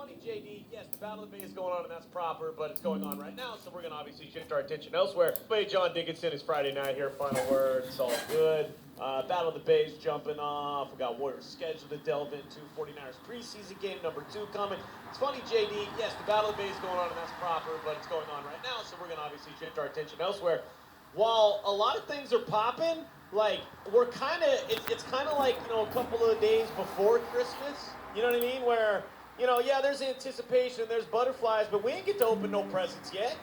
funny, JD. Yes, the Battle of the Bay is going on, and that's proper, but it's going on right now, so we're going to obviously shift our attention elsewhere. Hey, John Dickinson, it's Friday night here. Final word. It's all good. Battle of the Bay is jumping off. We got Warriors scheduled to delve into. 49ers preseason game number 2 coming. It's funny, JD. Yes, the Battle of the Bay is going on, and that's proper, but it's going on right now, so we're going to obviously shift our attention elsewhere. While a lot of things are popping, like, we're kind of, it's kind of like, a couple of days before Christmas. You know what I mean? Where, yeah, there's anticipation, there's butterflies, but we ain't get to open no presents yet,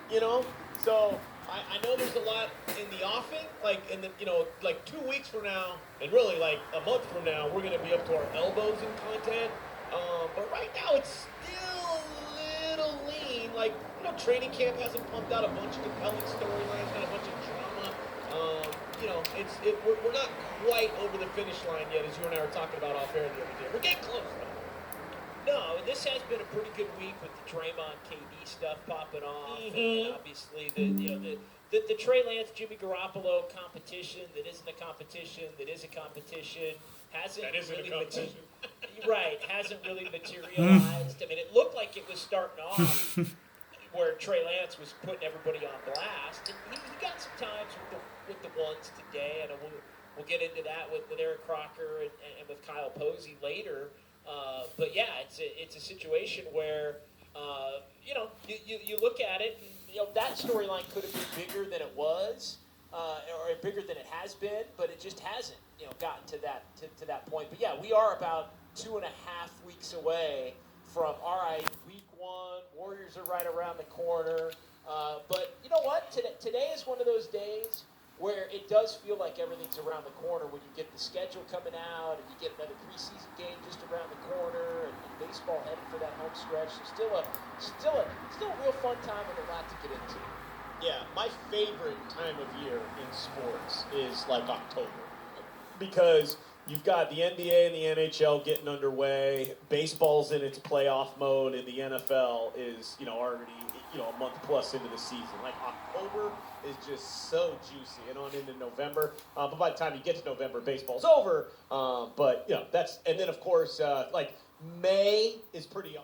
So I know there's a lot in the offing, like in the, like 2 weeks from now, and really like a month from now, we're going to be up to our elbows in content. But right now it's still a little lean. Like, training camp hasn't pumped out a bunch of compelling storylines, got a bunch of drama. We're not quite over the finish line yet, as you and I were talking about off air the other day. We're getting close, though. No, this has been a pretty good week with the Draymond KD stuff popping off, Mm-hmm. and obviously the Trey Lance Jimmy Garoppolo competition that isn't a competition that is a competition hasn't hasn't really materialized. I mean, it looked like it was starting off where Trey Lance was putting everybody on blast, and he got some times with the ones today, and we'll get into that with Eric Crocker and with Kyle Posey later. But yeah, it's a situation where you look at it, and that storyline could have been bigger than it was, or bigger than it has been, but it just hasn't gotten to that point. But yeah, we are about 2.5 weeks away from week 1. Warriors are right around the corner. But you know what? Today is one of those days where it does feel like everything's around the corner when you get the schedule coming out and you get another preseason game just around the corner and baseball headed for that home stretch. So still a real fun time and a lot to get into. Yeah, my favorite time of year in sports is like October, because you've got the NBA and the NHL getting underway. Baseball's in its playoff mode, and the NFL is, already, a month plus into the season. Like, October is just so juicy, and on into November. But by the time you get to November, baseball's over. But, and then, of course, like, May is pretty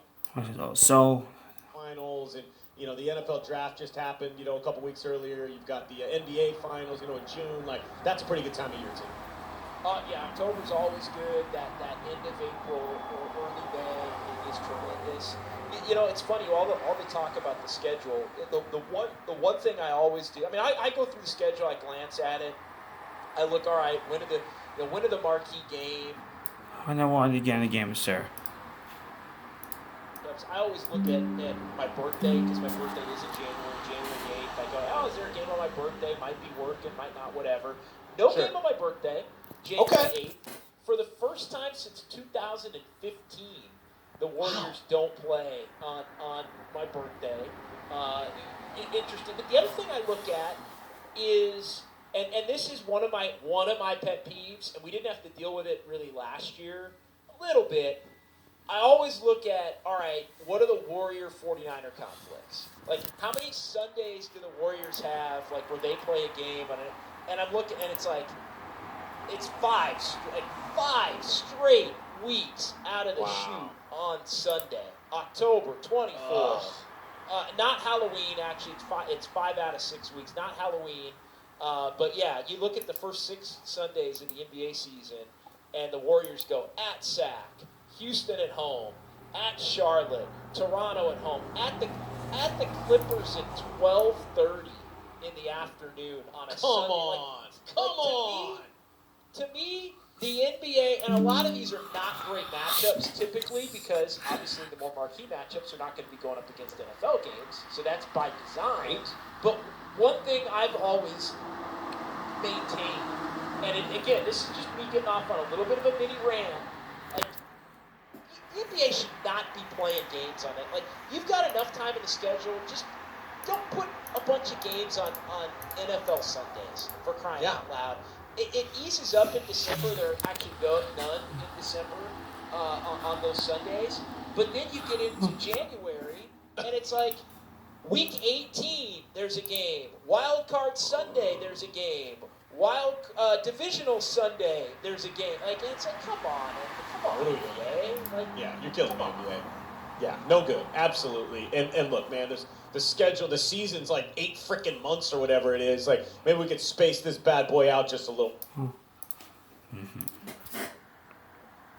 So finals, and, the NFL draft just happened, a couple weeks earlier. You've got the NBA finals, in June. Like, that's a pretty good time of year, too. Yeah, October's always good. That end of April or early May is tremendous. It's funny, all the talk about the schedule. The one thing I always do. I mean, I go through the schedule. I glance at it. I look. All right, when are the marquee game? I don't want to get in the game, sir. I always look at my birthday, because my birthday is in January 8th. I go, oh, is there a game on my birthday? Might be working, might not, whatever. No game on my birthday. January 8th. For the first time since 2015, the Warriors don't play on my birthday. Interesting. But the other thing I look at is, and this is one of my pet peeves, and we didn't have to deal with it really last year, a little bit. I always look at, all right, what are the Warrior-49er conflicts? Like, how many Sundays do the Warriors have, like, where they play a game on it? And I'm looking, and it's like, it's five straight weeks out of the chute on Sunday, October 24th. Not Halloween, actually. It's 5 out of 6 weeks, not Halloween. But yeah, you look at the first 6 Sundays of the NBA season, and the Warriors go at Sac, Houston at home, at Charlotte, Toronto at home, at the Clippers at 12:30 in the afternoon on a Sunday. Come on! To me, the NBA, and a lot of these are not great matchups typically, because obviously the more marquee matchups are not going to be going up against NFL games, so that's by design. But one thing I've always maintained, and again, this is just me getting off on a little bit of a mini rant, like, the NBA should not be playing games on it. Like, you've got enough time in the schedule, just don't put a bunch of games on NFL Sundays, for crying out loud. It eases up in December. There are actually none in December on those Sundays. But then you get into January, and it's like week 18, there's a game. Wild Card Sunday, there's a game. Divisional Sunday, there's a game. Like, it's like, come on, NBA. Like, yeah, you're killing me, NBA. Yeah, no good. Absolutely. And look, man, there's the schedule, the season's like 8 freaking months or whatever it is. Like, maybe we could space this bad boy out just a little.